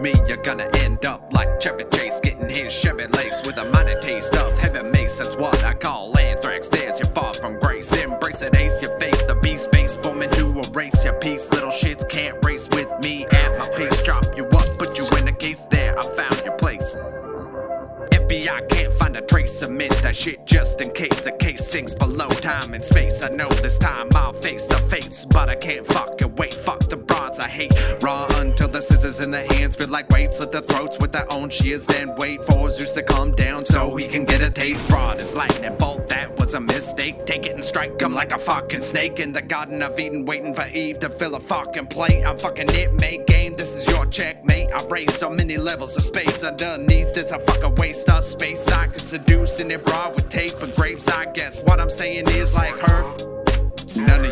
me, you're gonna end up like Chevy Chase, getting his Chevy lace with a minor taste of heavy mace. That's what I call anthrax. There's your fall from grace. Embrace it, ace your face, the beast space booming to erase your peace. Little shits can't race with me at my pace. Chop you up, put you in a case. There, I found your place. FBI can't find a trace. Submit that shit just in case the case sinks below time and space. I know this time I'll face the fates, but I can't fucking wait. Fuck the broads I hate. Raw until the scissors in the hands feel like weights. Slit their throats with their own shears, then wait for Zeus to come down so he can get a taste. Broad as lightning bolt, that was a mistake. Take it and strike him like a fucking snake in the Garden of Eden, waiting for Eve to fill a fucking plate. I'm fucking it, mate. Game, this is your checkmate. I raise so many levels of space underneath. It's a fucking waste of space. I could seduce in it broad with tape and grapes. I guess what I'm saying is like her. None of